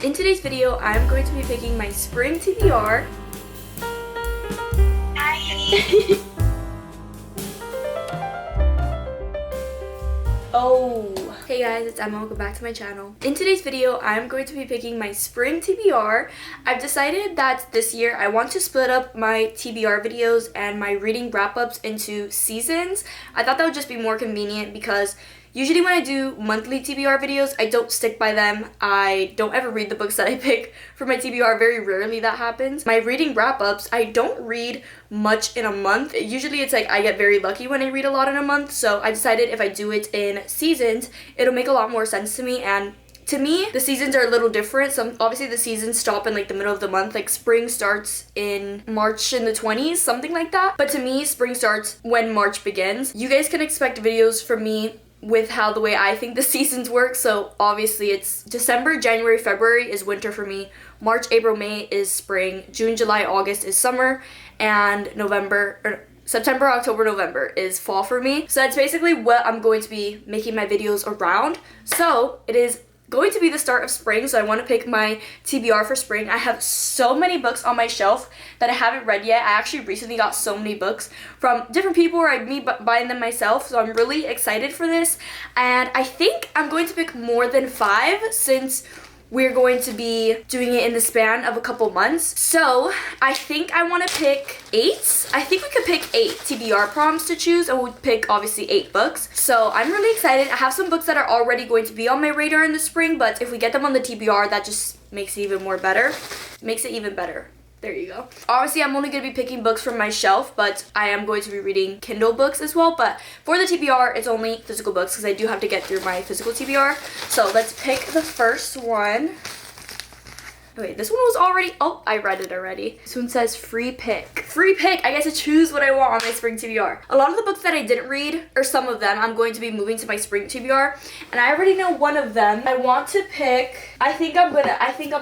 In today's video, I'm going to be picking my spring TBR. Hi! Oh, hey guys, it's Emma. Welcome back to my channel. In today's video, I'm going to be picking my spring TBR. I've decided that this year I want to split up my TBR videos and my reading wrap-ups into seasons. I thought that would just be more convenient because usually when I do monthly TBR videos, I don't stick by them. I don't ever read the books that I pick for my TBR. Very rarely that happens. My reading wrap-ups, I don't read much in a month. Usually it's like I get very lucky when I read a lot in a month. So I decided if I do it in seasons, it'll make a lot more sense to me. And to me, the seasons are a little different. Obviously the seasons stop in like the middle of the month. Like spring starts in March in the 20s, something like that. But to me, spring starts when March begins. You guys can expect videos from me with the way I think the seasons work. So obviously it's December, January, February is winter for me. March, April, May is spring. June, July, August is summer. And September, October, November is fall for me. So that's basically what I'm going to be making my videos around. So it is going to be the start of spring, so I want to pick my TBR for spring. I have so many books on my shelf that I haven't read yet. I actually recently got so many books from different people or me buying them myself, so I'm really excited for this. And I think I'm going to pick more than 5 since we're going to be doing it in the span of a couple months. So I think I want to pick 8. I think we could pick 8 TBR prompts to choose, and we'll pick obviously 8 books. So I'm really excited. I have some books that are already going to be on my radar in the spring, but if we get them on the TBR, that just makes it even more better. Makes it even better. There you go. Obviously, I'm only going to be picking books from my shelf, but I am going to be reading Kindle books as well. But for the TBR, it's only physical books because I do have to get through my physical TBR. So let's pick the first one. Wait, this one was already, oh, I read it already. This one says free pick. Free pick, I get to choose what I want on my spring TBR. A lot of the books that I didn't read, or some of them, I'm going to be moving to my spring TBR. And I already know one of them. I want to pick, I think I'm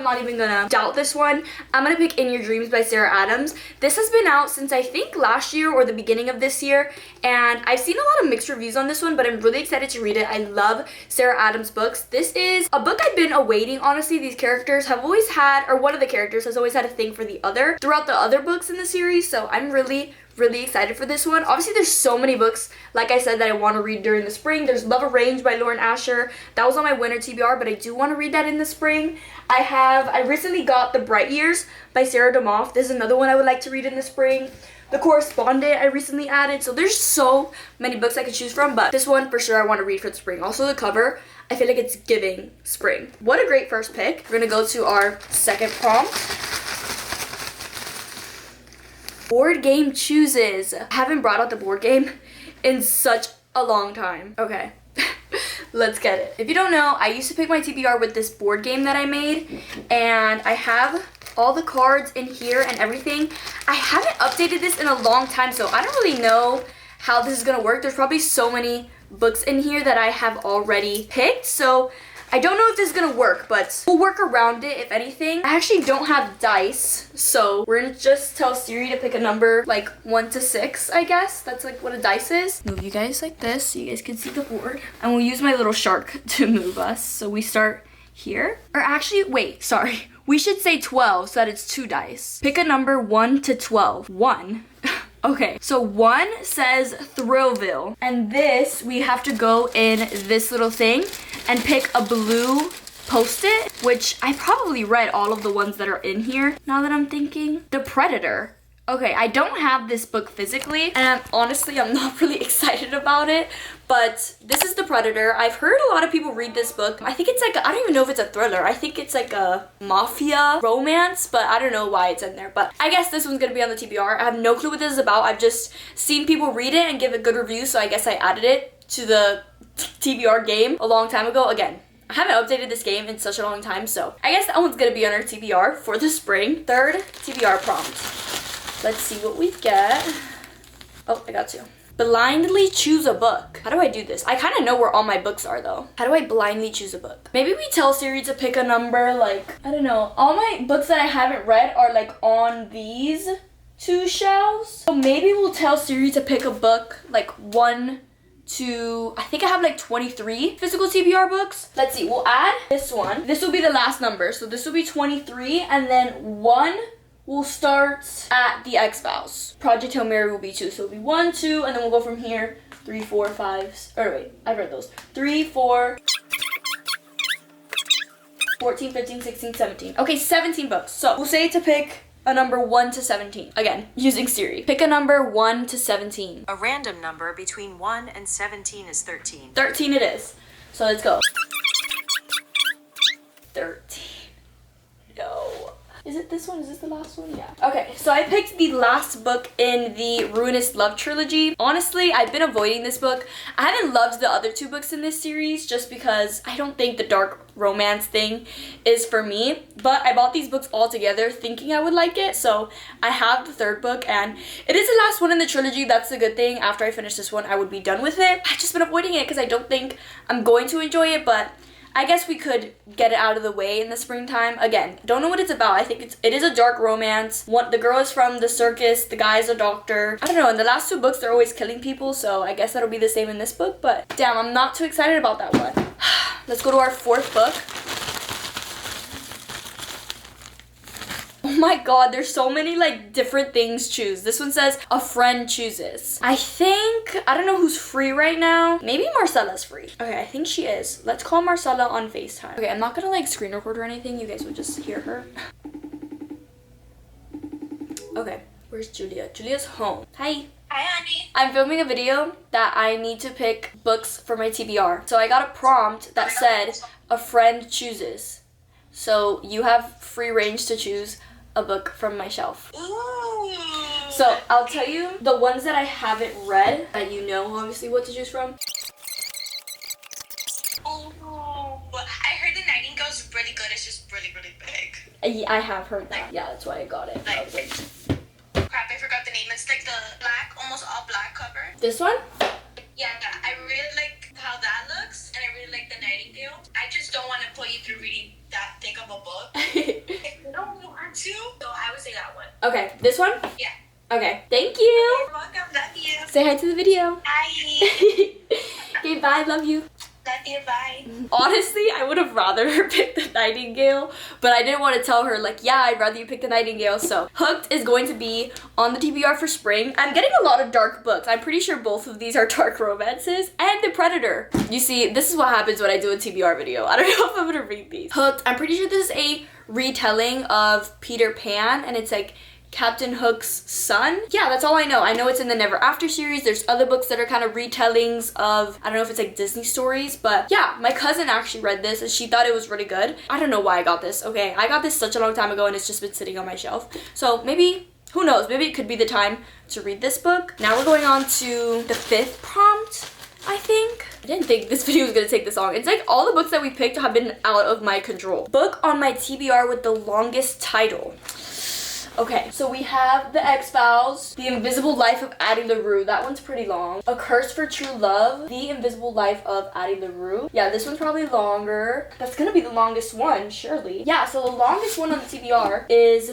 not even gonna doubt this one. I'm gonna pick In Your Dreams by Sarah Adams. This has been out since I think last year or the beginning of this year. And I've seen a lot of mixed reviews on this one, but I'm really excited to read it. I love Sarah Adams books. This is a book I've been awaiting, honestly. These characters have always had, or one of the characters has always had a thing for the other throughout the other books in the series, so I'm really excited for this one. Obviously there's so many books, like I said, that I want to read during the spring. There's Love Arranged by Lauren Asher. That was on my winter TBR, but I do want to read that in the spring. I recently got The Bright Years by Sarah DeMoff. This is another one I would like to read in the spring. The Correspondent I recently added. So there's so many books I could choose from, but this one for sure I want to read for the spring. Also the cover, I feel like it's giving spring. What a great first pick. We're gonna go to our second prompt. Board game chooses. I haven't brought out the board game in such a long time. Okay, let's get it. If you don't know, I used to pick my TBR with this board game that I made, and I have all the cards in here and everything. I haven't updated this in a long time, so I don't really know how this is gonna work. There's probably so many books in here that I have already picked, so I don't know if this is gonna work, but we'll work around it if anything. I actually don't have dice, so we're gonna just tell Siri to pick a number like 1 to 6, I guess. That's like what a dice is. Move you guys like this so you guys can see the board. And we'll use my little shark to move us. So we start here. Or actually, wait, sorry. We should say 12 so that it's 2 dice. Pick a number 1 to 12. 1. Okay, so 1 says Thrillville. And this, we have to go in this little thing and pick a blue post-it, which I probably read all of the ones that are in here, now that I'm thinking. The Predator. Okay, I don't have this book physically, and honestly, I'm not really excited about it, but this is The Predator. I've heard a lot of people read this book. I think it's like, I don't even know if it's a thriller. I think it's like a mafia romance, but I don't know why it's in there. But I guess this one's gonna be on the TBR. I have no clue what this is about. I've just seen people read it and give a good review, so I guess I added it to the TBR game a long time ago. Again, I haven't updated this game in such a long time, so I guess that one's gonna be on our TBR for the spring. Third TBR prompt. Let's see what we get. Oh, I got you. Blindly choose a book. How do I do this? I kind of know where all my books are though. How do I blindly choose a book? Maybe we tell Siri to pick a number, like, I don't know. All my books that I haven't read are like on these 2 shelves. So maybe we'll tell Siri to pick a book like 1 to, I think I have like 23 physical TBR books. Let's see, we'll add this one. This will be the last number. So this will be 23, and then 1 will start at the X-Files. Project Hail Mary will be 2. So it'll be 1, 2, and then we'll go from here. 3, 4, 5, or wait, I read those. 3, 4, 14, 15, 16, 17. Okay, 17 books. So we'll say to pick a number 1 to 17. Again, using Siri. Pick a number 1 to 17. A random number between 1 and 17 is 13. 13 it is. So let's go. 13. No. Is it this one? Is this the last one? Yeah. Okay, so I picked the last book in the Ruinous Love trilogy. Honestly, I've been avoiding this book. I haven't loved the other 2 books in this series just because I don't think the dark romance thing is for me. But I bought these books all together thinking I would like it. So I have the 3rd book, and it is the last one in the trilogy. That's the good thing. After I finish this one, I would be done with it. I've just been avoiding it because I don't think I'm going to enjoy it, but I guess we could get it out of the way in the springtime. Again, don't know what it's about. I think it is a dark romance. The girl is from the circus, the guy is a doctor. I don't know, in the last 2 books, they're always killing people, so I guess that'll be the same in this book, but damn, I'm not too excited about that one. Let's go to our 4th book. Oh my god, there's so many like different things choose. This one says a friend chooses. I don't know who's free right now. Maybe Marcella's free. Okay, I think she is. Let's call Marcella on FaceTime. Okay, I'm not gonna like screen record or anything. You guys would just hear her. Okay, where's Julia? Julia's home. Hi. Hi, honey. I'm filming a video that I need to pick books for my TBR. So I got a prompt that said a friend chooses. So you have free range to choose a book from my shelf. Ooh. So I'll tell you the ones that I haven't read that you know obviously what to choose from. Ooh. I heard the Nightingale is really good. It's just really, really big. I have heard that. Yeah, that's why I got it. Like, crap, I forgot the name. It's like the black, almost all black cover. This one? Yeah, I really like how that looks, and I really like the Nightingale. I just don't want to put you through reading that thick of a book. If you don't want to, so I would say that one. Okay, this one? Yeah. Okay, thank you. You're welcome. Love you. Say hi to the video. Hi. Okay, bye. Love you. Love you. Bye. Honestly, I would have rather her pick the Nightingale, but I didn't want to tell her, like, yeah, I'd rather you pick the Nightingale. So Hooked is going to be on the TBR for spring. I'm getting a lot of dark books. I'm pretty sure both of these are dark romances. And The Predator. You see, this is what happens when I do a TBR video. I don't know if I'm going to read these. Hooked, I'm pretty sure this is a retelling of Peter Pan, and it's like Captain Hook's son. Yeah, that's all I know. I know it's in the Never After series. There's other books that are kind of retellings of, I don't know if it's like Disney stories, but yeah, my cousin actually read this and she thought it was really good. I don't know why I got this, okay? I got this such a long time ago and it's just been sitting on my shelf. So maybe, who knows, maybe it could be the time to read this book. Now we're going on to the 5th prompt, I think. I didn't think this video was gonna take this long. It's like all the books that we picked have been out of my control. Book on my TBR with the longest title. Okay, so we have The X-Files, The Invisible Life of Addie LaRue. That one's pretty long. A Curse for True Love, The Invisible Life of Addie LaRue. Yeah, this one's probably longer. That's gonna be the longest one, surely. Yeah, so the longest one on the TBR is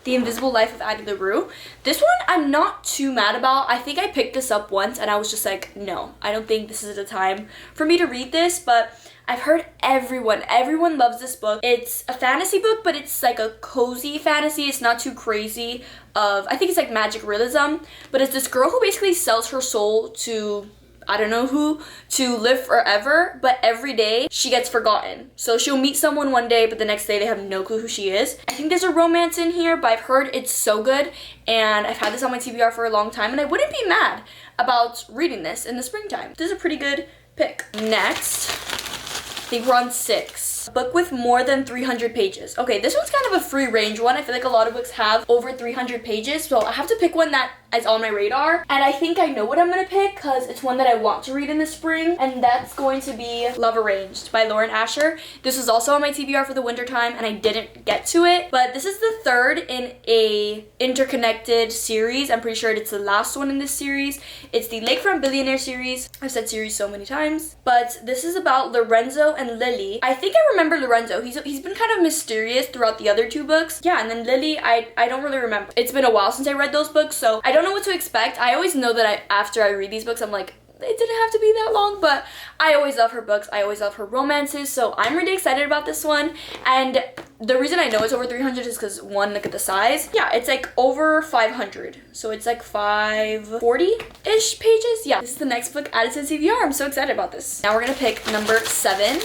The Invisible Life of Addie LaRue. This one I'm not too mad about. I think I picked this up once and I was just like, no, I don't think this is the time for me to read this, but I've heard everyone loves this book. It's a fantasy book, but it's like a cozy fantasy. It's not too crazy I think it's like magic realism, but it's this girl who basically sells her soul to, I don't know who, to live forever, but every day she gets forgotten. So she'll meet someone one day, but the next day they have no clue who she is. I think there's a romance in here, but I've heard it's so good, and I've had this on my TBR for a long time, and I wouldn't be mad about reading this in the springtime. This is a pretty good pick. Next, I think we're on 6. A book with more than 300 pages. Okay, this one's kind of a free range one. I feel like a lot of books have over 300 pages, so I have to pick one that is on my radar. And I think I know what I'm gonna pick because it's one that I want to read in the spring, and that's going to be Love Arranged by Lauren Asher. This was also on my TBR for the winter time, and I didn't get to it, but this is the 3rd in a interconnected series. I'm pretty sure it's the last one in this series. It's the Lakefront Billionaire series. I've said series so many times, but this is about Lorenzo and Lily. I think I remember Lorenzo. He's been kind of mysterious throughout the other 2 books. Yeah, and then Lily, I don't really remember. It's been a while since I read those books, so I don't know what to expect. I always know that after I read these books, I'm like, it didn't have to be that long, but I always love her books. I always love her romances, so I'm really excited about this one. And the reason I know it's over 300 is because, one, look at the size. Yeah, it's like over 500, so it's like 540-ish pages. Yeah, this is the next book added to the TBR. I'm so excited about this. Now we're gonna pick number 7.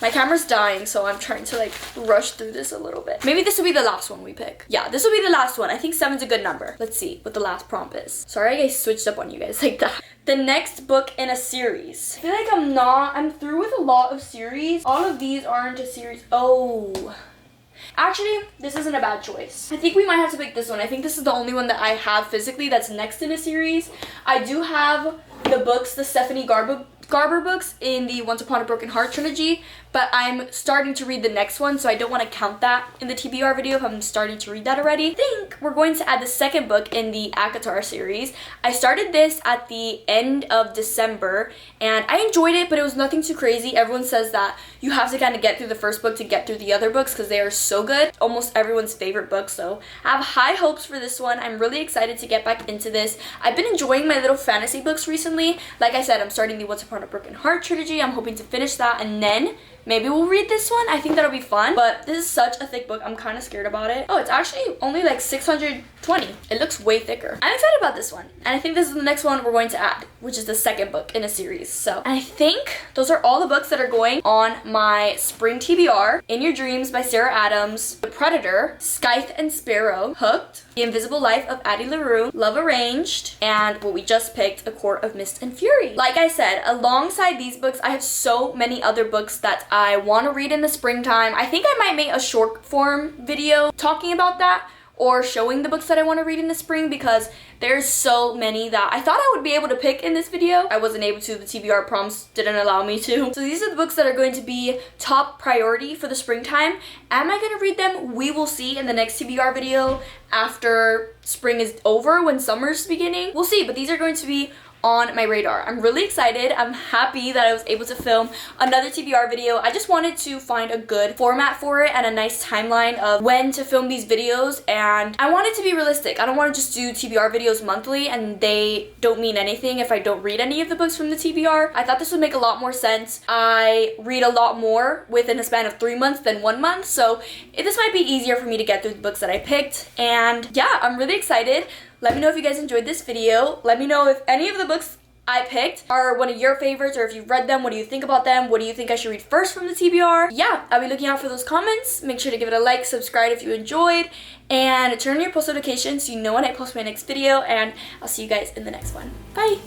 My camera's dying, so I'm trying to like rush through this a little bit. Maybe this will be the last one we pick. Yeah, this will be the last one. I think 7's a good number. Let's see what the last prompt is. Sorry I switched up on you guys like that. The next book in a series. I feel like I'm through with a lot of series. All of these aren't a series. Oh. Actually, this isn't a bad choice. I think we might have to pick this one. I think this is the only one that I have physically that's next in a series. I do have the books, the Stephanie Garber books in the Once Upon a Broken Heart trilogy, but I'm starting to read the next one, so I don't want to count that in the TBR video if I'm starting to read that already. I think we're going to add the second book in the ACOTAR series. I started this at the end of December, and I enjoyed it, but it was nothing too crazy. Everyone says that you have to kind of get through the first book to get through the other books because they are so good. Almost everyone's favorite book, so I have high hopes for this one. I'm really excited to get back into this. I've been enjoying my little fantasy books recently. Like I said, I'm starting the Once Upon a Broken Heart trilogy. I'm hoping to finish that, and then maybe we'll read this one. I think that'll be fun, but this is such a thick book. I'm kind of scared about it. Oh, it's actually only like 620. It looks way thicker. I'm excited about this one, and I think this is the next one we're going to add, which is the second book in a series. So, and I think those are all the books that are going on my spring TBR. In Your Dreams by Sarah Adams, The Predator, Scythe and Sparrow, Hooked, The Invisible Life of Addie LaRue, Love Arranged, and what we just picked, A Court of Mist and Fury. Like I said, alongside these books, I have so many other books that I want to read in the springtime. I think I might make a short form video talking about that, or showing the books that I want to read in the spring, because there's so many that I thought I would be able to pick in this video. I wasn't able to. The TBR prompts didn't allow me to. So these are the books that are going to be top priority for the springtime. Am I going to read them? We will see in the next TBR video after spring is over, when summer's beginning. We'll see, but these are going to be on my radar. I'm really excited. I'm happy that I was able to film another TBR video. I just wanted to find a good format for it and a nice timeline of when to film these videos, and I want it to be realistic. I don't want to just do TBR videos monthly and they don't mean anything if I don't read any of the books from the TBR. I thought this would make a lot more sense. I read a lot more within a span of 3 months than 1 month, so this might be easier for me to get through the books that I picked. And yeah, I'm really excited. Let me know if you guys enjoyed this video. Let me know if any of the books I picked are one of your favorites, or if you've read them, what do you think about them? What do you think I should read first from the TBR? Yeah, I'll be looking out for those comments. Make sure to give it a like, subscribe if you enjoyed, and turn on your post notifications so you know when I post my next video, and I'll see you guys in the next one. Bye!